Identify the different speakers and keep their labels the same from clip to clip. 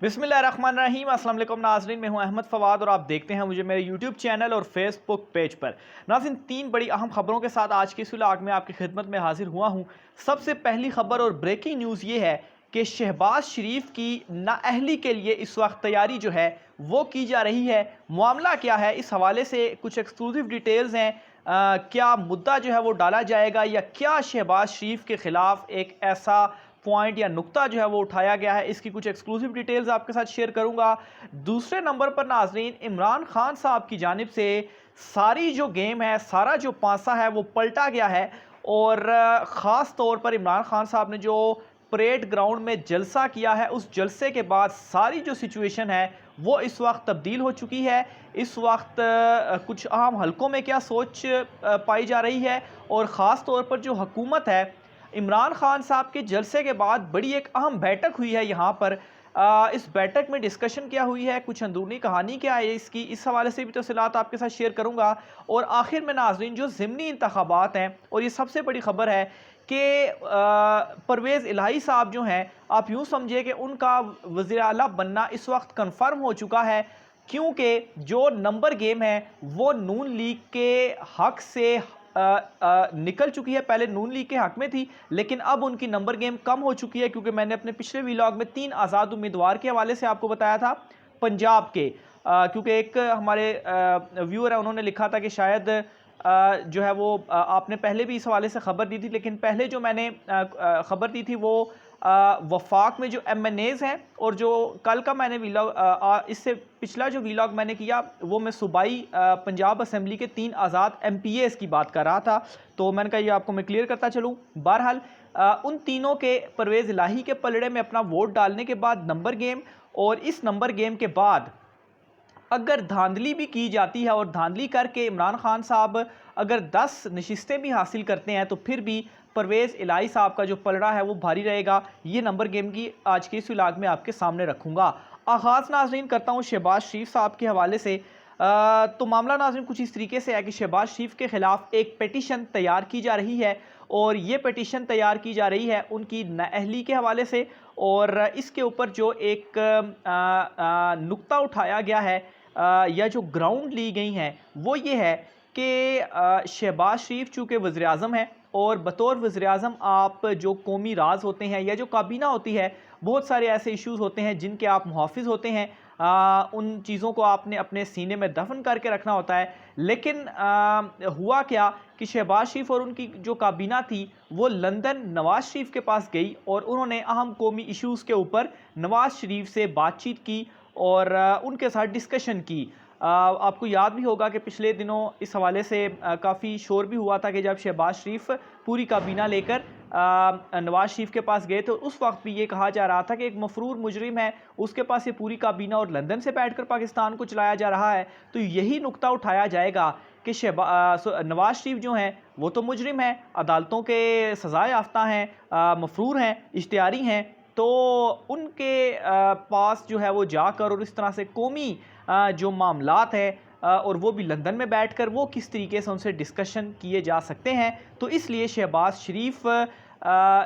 Speaker 1: बिस्मिल्लाहिर्रहमानिर्रहीम। अस्सलाम वालेकुम नाज़रीन, मैं हूं अहमद फ़वाद और आप देखते हैं मुझे मेरे यूट्यूब चैनल और फेसबुक पेज पर। नाज़रीन, तीन बड़ी अहम खबरों के साथ आज की इस व्लॉग में आपकी खिदमत में हाजिर हुआ हूं। सबसे पहली खबर और ब्रेकिंग न्यूज़ ये है कि शहबाज शरीफ की नाअहली के लिए इस वक्त तैयारी जो है वो की जा रही है। मामला क्या है, इस हवाले से कुछ एक्सक्लूसिव डिटेल्स हैं। क्या मुद्दा जो है वो डाला जाएगा या क्या शहबाज शरीफ के ख़िलाफ़ एक ऐसा पॉइंट या नुक्ता जो है वो उठाया गया है, इसकी कुछ एक्सक्लूसिव डिटेल्स आपके साथ शेयर करूंगा। दूसरे नंबर पर नाजरीन, इमरान खान साहब की जानिब से सारी जो गेम है, सारा जो पासा है वो पलटा गया है और ख़ास तौर पर इमरान खान साहब ने जो परेड ग्राउंड में जलसा किया है, उस जलसे के बाद सारी जो सिचुएशन है वो इस वक्त तब्दील हो चुकी है। इस वक्त कुछ अहम हलकों में क्या सोच पाई जा रही है और ख़ास तौर पर जो हुकूमत है, इमरान खान साहब के जलसे के बाद बड़ी एक अहम बैठक हुई है यहाँ पर। इस बैठक में डिस्कशन क्या हुई है, कुछ अंदरूनी कहानी क्या है इसकी, इस हवाले से भी तफसीलात आपके साथ शेयर करूँगा। और आखिर में नाज़रीन, जो ज़िमनी इंतखाबात हैं और ये सबसे बड़ी ख़बर है कि परवेज़ इलाही साहब जो हैं, आप यूँ समझिए कि उनका वज़ीर आला बनना इस वक्त कन्फर्म हो चुका है, क्योंकि जो नंबर गेम है वो नून लीग के हक़ से निकल चुकी है। पहले नून लीग के हक़ में थी, लेकिन अब उनकी नंबर गेम कम हो चुकी है, क्योंकि मैंने अपने पिछले व्लॉग में 3 आज़ाद उम्मीदवार के हवाले से आपको बताया था पंजाब के। क्योंकि एक हमारे व्यूअर है, उन्होंने लिखा था कि शायद जो है वो आपने पहले भी इस हवाले से ख़बर दी थी, लेकिन पहले जो मैंने ख़बर दी थी वो वफाक में जो MNAs हैं, और जो कल का मैंने व्लॉग, इससे पिछला जो व्लॉग मैंने किया वो मैं सूबाई पंजाब असम्बली के 3 आज़ाद MPAs की बात कर रहा था। तो मैंने कहा ये आपको मैं क्लियर करता चलूँ। बहरहाल उन तीनों के परवेज़ इलाही के पलड़े में अपना वोट डालने के बाद नंबर गेम, और इस नंबर गेम के बाद अगर धांधली भी की जाती है और धांधली करके इमरान खान साहब अगर 10 नशिस्तें भी हासिल करते हैं, तो फिर भी परवेज़ इलाही साहब का जो पलड़ा है वो भारी रहेगा। ये नंबर गेम की आज के इस व्लॉग में आपके सामने रखूँगा। आगाज़ नाज़रीन करता हूँ शहबाज शरीफ साहब के हवाले से। तो मामला नाज़रीन कुछ इस तरीके से है कि शहबाज शरीफ के ख़िलाफ़ एक पिटीशन तैयार की जा रही है, और ये पिटीशन तैयार की जा रही है उनकी नाअहली के हवाले से। और इसके ऊपर जो एक नुक्ता उठाया गया है या जो ग्राउंड ली गई हैं वो ये है कि शहबाज शरीफ चूँकि वज़ीर आज़म है, और बतौर वज़ीर आज़म आप जो कौमी राज होते हैं या जो काबीना होती है, बहुत सारे ऐसे इश्यूज़ होते हैं जिनके आप मुहाफ़िज़ होते हैं। उन चीज़ों को आपने अपने सीने में दफन करके रखना होता है। लेकिन हुआ क्या कि शहबाज शरीफ और उनकी जो काबीना थी वो लंदन नवाज़ शरीफ के पास गई, और उन्होंने अहम कौमी इश्यूज़ के ऊपर नवाज़ शरीफ से बातचीत की और उनके साथ डिस्कशन की। आपको याद भी होगा कि पिछले दिनों इस हवाले से काफ़ी शोर भी हुआ था कि जब शहबाज शरीफ पूरी काबीना लेकर नवाज़ शरीफ के पास गए, तो उस वक्त भी ये कहा जा रहा था कि एक मफरूर मुजरिम है, उसके पास ये पूरी काबीना और लंदन से बैठकर पाकिस्तान को चलाया जा रहा है। तो यही नुक्ता उठाया जाएगा कि नवाज़ शरीफ जो हैं वो तो मुजरिम हैं, अदालतों के सज़ा याफ्ता हैं, मफरूर हैं, इश्तिहारी हैं। तो उनके पास जो है वो जाकर और इस तरह से कौमी जो मामलात है और वो भी लंदन में बैठकर वो किस तरीके से उनसे डिस्कशन किए जा सकते हैं। तो इसलिए शहबाज शरीफ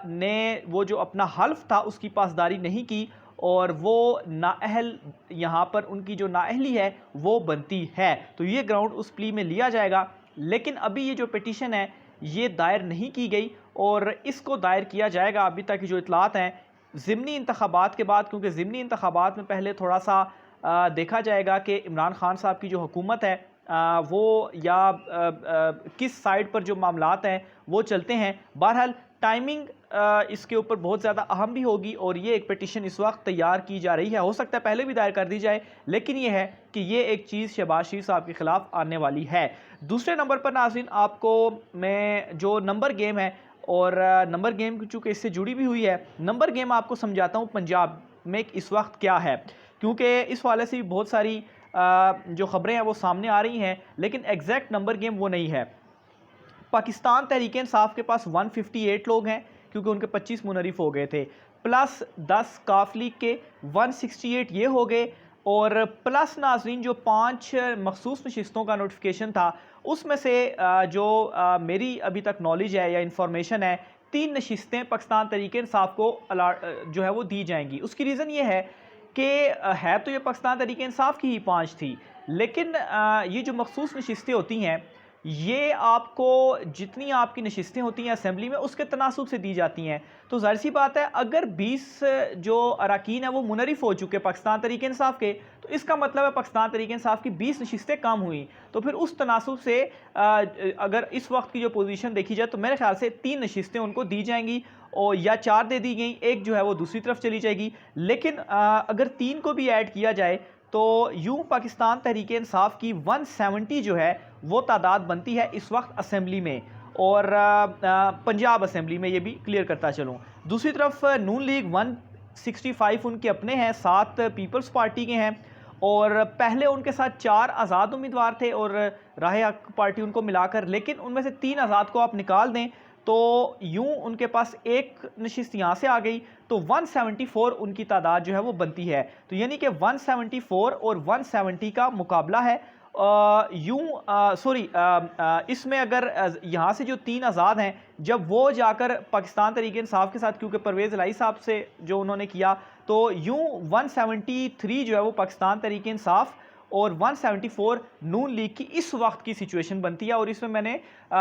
Speaker 1: ने वो जो अपना हल्फ था उसकी पासदारी नहीं की, और वो नाअहल यहाँ पर उनकी जो नाअहली है वो बनती है। तो ये ग्राउंड उस प्ली में लिया जाएगा। लेकिन अभी ये जो पिटीशन है ये दायर नहीं की गई, और इसको दायर किया जाएगा अभी तक जो इतलात हैं ज़िमनी इंतखाबात के बाद, क्योंकि ज़िमनी इंतखाबात में पहले थोड़ा सा देखा जाएगा कि इमरान खान साहब की जो हुकूमत है वो या किस साइड पर जो मामलात हैं वो चलते हैं। बहरहाल टाइमिंग इसके ऊपर बहुत ज़्यादा अहम भी होगी, और ये एक पिटीशन इस वक्त तैयार की जा रही है। हो सकता है पहले भी दायर कर दी जाए, लेकिन ये है कि ये एक चीज़ शहबाज शरीफ साहब के ख़िलाफ़ आने वाली है। दूसरे नंबर पर नाज़रीन आपको मैं जो नंबर गेम है, और नंबर गेम चूँकि इससे जुड़ी भी हुई है, नंबर गेम आपको समझाता हूँ पंजाब में इस वक्त क्या है, क्योंकि इस वाले से भी बहुत सारी जो ख़बरें हैं वो सामने आ रही हैं, लेकिन एग्जैक्ट नंबर गेम वो नहीं है। पाकिस्तान तहरीक इंसाफ के पास 158 लोग हैं, क्योंकि उनके 25 मुनरिफ हो गए थे, प्लस 10 काफ लीग के 168 ये हो गए, और प्लस नाजरीन जो 5 मखसूस नशिस्तों का नोटिफिकेशन था उसमें से जो मेरी अभी तक नॉलेज है या इंफॉर्मेशन है, 3 नशिस्तें पाकिस्तान तहरीक इंसाफ को जो है वो दी जाएंगी। उसकी रीज़न ये है कि है तो ये पाकिस्तान तहरीक इंसाफ की ही 5 थी, लेकिन ये जो मखसूस नशिस्तें होती हैं ये आपको जितनी आपकी नशिस्तें होती हैं असेंबली में उसके तनासुब से दी जाती हैं। तो ज़ाहिर सी बात है अगर 20 जो अरकान हैं वो मुनरिफ हो चुके पाकिस्तान तहरीक इंसाफ के, तो इसका मतलब है पाकिस्तान तहरीक इंसाफ की 20 नशिस्तें कम हुई। तो फिर उस तनासुब से अगर इस वक्त की जो पोजीशन देखी जाए तो मेरे ख्याल से 3 नशिस्तें उनको दी जाएंगी और या 4 दे दी गई, एक जो है वो दूसरी तरफ चली जाएगी। लेकिन अगर 3 को भी ऐड किया जाए तो यूं पाकिस्तान तहरीक इंसाफ की 170 जो है वो तादाद बनती है इस वक्त असेंबली में, और पंजाब असेंबली में, ये भी क्लियर करता चलूँ। दूसरी तरफ नून लीग 165 उनके अपने हैं, 7 पीपल्स पार्टी के हैं, और पहले उनके साथ 4 आज़ाद उम्मीदवार थे और राह हक पार्टी उनको मिलाकर, लेकिन उनमें से 3 आज़ाद को आप निकाल दें तो यूं उनके पास एक नशिस्त यहाँ से आ गई, तो 174 उनकी तादाद जो है वो बनती है। तो यानी कि 174 और 170 का मुकाबला है। इसमें अगर यहाँ से जो 3 आज़ाद हैं जब वो जाकर पाकिस्तान तहरीक इंसाफ के साथ, क्योंकि परवेज़ इलाही साहब से जो उन्होंने किया, तो यूं 173 जो है वो पाकिस्तान तहरीक इंसाफ और 174 नून लीग की इस वक्त की सिचुएशन बनती है। और इसमें मैंने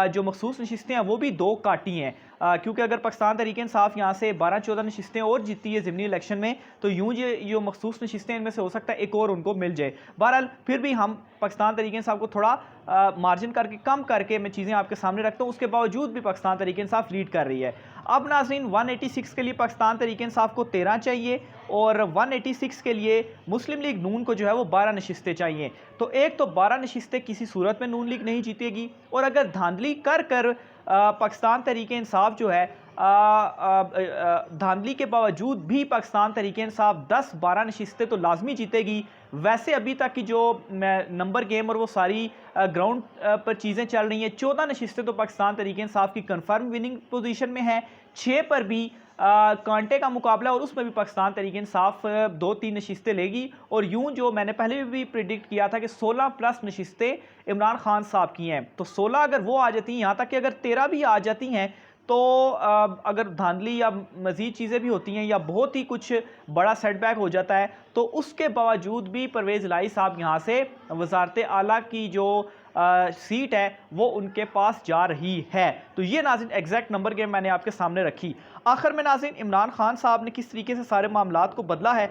Speaker 1: जो मखसूस नशिस्तें हैं वो भी 2 काटी हैं, क्योंकि अगर पाकिस्तान तहरीक इंसाफ यहाँ से 12-14 नशिस्तें और जीतती है ज़िमनी इलेक्शन में, तो यूँ जो मखसूस नशिस्तें इनमें से हो सकता है एक और उनको मिल जाए। बहरहाल फिर भी हम पाकिस्तान तहरीक इंसाफ को थोड़ा मार्जिन करके कम करके मैं चीज़ें आपके सामने रखता हूँ, उसके बावजूद भी पाकिस्तान तहरीक इंसाफ लीड कर रही है। अब नाज़रीन 186 के लिए पाकिस्तान तहरीक इंसाफ को 13 चाहिए और 186 के लिए मुस्लिम लीग नून को जो है वो 12 नशिस्तें चाहिए। तो एक तो 12 नशिस्तें किसी सूरत में नून लीग नहीं जीतेगी, और अगर धांधली कर कर पाकिस्तान तहरीक इंसाफ जो है धांधली के बावजूद भी पाकिस्तान तहरीक इंसाफ 10-12 नशिस्तें तो लाजमी जीतेगी। वैसे अभी तक की जो नंबर गेम और वो सारी ग्राउंड पर चीज़ें चल रही हैं, 14 नशिस्तें तो पाकिस्तान तहरीक इंसाफ की कंफर्म विनिंग पोजीशन में है, 6 पर भी कांटे का मुकाबला, और उसमें भी पाकिस्तान तहरीक इंसाफ 2-3 नशिस्तें लेगी। और यूं जो मैंने पहले भी प्रिडिक्ट किया था कि 16 प्लस नशिस्तें इमरान खान साहब की हैं, तो 16 अगर वो आ जाती हैं, यहाँ तक कि अगर 13 भी आ जाती हैं, तो अगर धांधली या मज़ीद चीज़ें भी होती हैं या बहुत ही कुछ बड़ा सेटबैक हो जाता है, तो उसके बावजूद भी परवेज़ इलाही साहब यहाँ से वज़ारत आला की जो सीट है वो उनके पास जा रही है। तो ये नाज़रीन एग्जैक्ट नंबर गेम मैंने आपके सामने रखी। आखिर में नाज़रीन इमरान खान साहब ने किस तरीके से सारे मामलात को बदला है,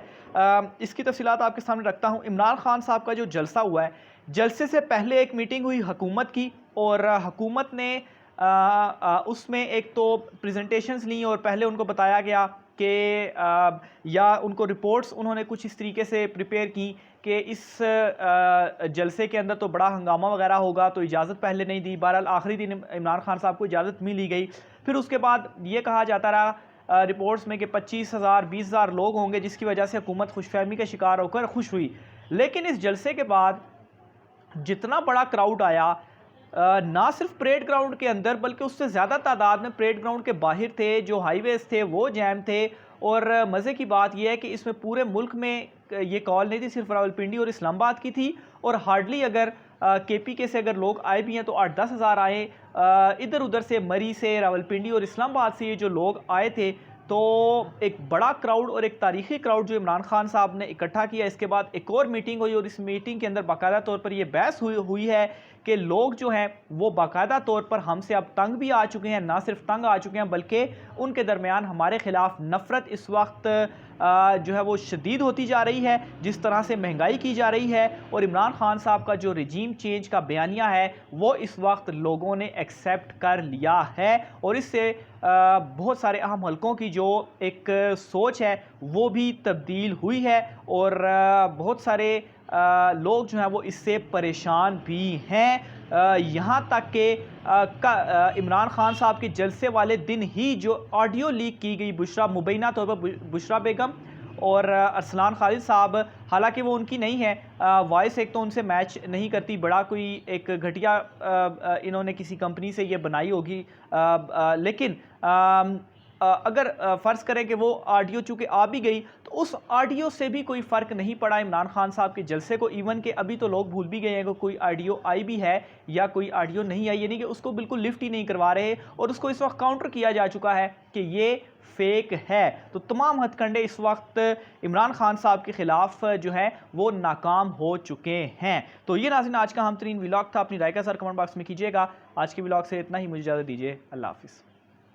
Speaker 1: इसकी तफसीलात आपके सामने रखता हूँ। इमरान खान साहब का जो जलसा हुआ है, जलसे से पहले एक मीटिंग हुई हुकूमत की, और हुकूमत ने उसमें एक तो प्रेजेंटेशंस ली और पहले उनको बताया गया कि या उनको रिपोर्ट्स उन्होंने कुछ इस तरीके से प्रिपेयर की कि इस जलसे के अंदर तो बड़ा हंगामा वगैरह होगा, तो इजाज़त पहले नहीं दी। बहरहाल आखिरी दिन इमरान खान साहब को इजाज़त मिली गई। फिर उसके बाद ये कहा जाता रहा रिपोर्ट्स में कि 25,000 20,000 लोग होंगे, जिसकी वजह से हुकूमत खुशफहमी का शिकार होकर खुश हुई। लेकिन इस जलसे के बाद जितना बड़ा क्राउड आया, ना सिर्फ परेड ग्राउंड के अंदर बल्कि उससे ज़्यादा तादाद में परेड ग्राउंड के बाहर थे, जो हाईवेज थे वो जैम थे। और मज़े की बात यह है कि इसमें पूरे मुल्क में ये कॉल नहीं थी, सिर्फ रावलपिंडी और इस्लामाबाद की थी, और हार्डली अगर KPK से अगर लोग आए भी हैं तो 8-10 हज़ार आए। इधर उधर से मरी से, रावलपिंडी और इस्लामाबाद से ये जो लोग आए थे, तो एक बड़ा क्राउड और एक तारीखी क्राउड जो इमरान खान साहब ने इकट्ठा किया। इसके बाद एक और मीटिंग हुई और इस मीटिंग के अंदर बाकायदा तौर पर यह बहस हुई है कि लोग जो हैं वो बाकायदा तौर पर हमसे अब तंग भी आ चुके हैं, ना सिर्फ तंग आ चुके हैं बल्कि उनके दरमियान हमारे ख़िलाफ़ नफ़रत इस वक्त जो है वो शदीद होती जा रही है, जिस तरह से महंगाई की जा रही है। और इमरान खान साहब का जो रिजीम चेंज का बयानिया है वो इस वक्त लोगों ने एक्सेप्ट कर लिया है, और इससे बहुत सारे अहम हलकों की जो एक सोच है वो भी तब्दील हुई है, और बहुत सारे लोग जो हैं वो इससे परेशान भी हैं। यहाँ तक कि इमरान खान साहब के जलसे वाले दिन ही जो ऑडियो लीक की गई बुशरा, मुबैना तौर पर बुशरा बेगम और अरसलान खालिद साहब, हालांकि वो उनकी नहीं है, वॉइस एक तो उनसे मैच नहीं करती, बड़ा कोई एक घटिया इन्होंने किसी कंपनी से ये बनाई होगी, लेकिन अगर फ़र्ज़ करें कि वो ऑडियो चूँकि आ भी गई तो उस ऑडियो से भी कोई फ़र्क नहीं पड़ा इमरान खान साहब के जलसे को। इवन कि अभी तो लोग भूल भी गए हैं कि कोई ऑडियो आई भी है या कोई ऑडियो नहीं आई, यानी कि उसको बिल्कुल लिफ्ट ही नहीं करवा रहे और उसको इस वक्त काउंटर किया जा चुका है कि ये फेक है। तो तमाम हथकंडे इस वक्त इमरान खान साहब के खिलाफ जो है वो नाकाम हो चुके हैं। तो ये नाज़रीन आज का अहम तरीन व्लॉग था। अपनी राय का सर कमेंट बॉक्स में कीजिएगा। आज के व्लॉग से इतना ही, मुझे इजाज़त दीजिए। अल्लाह हाफिज़।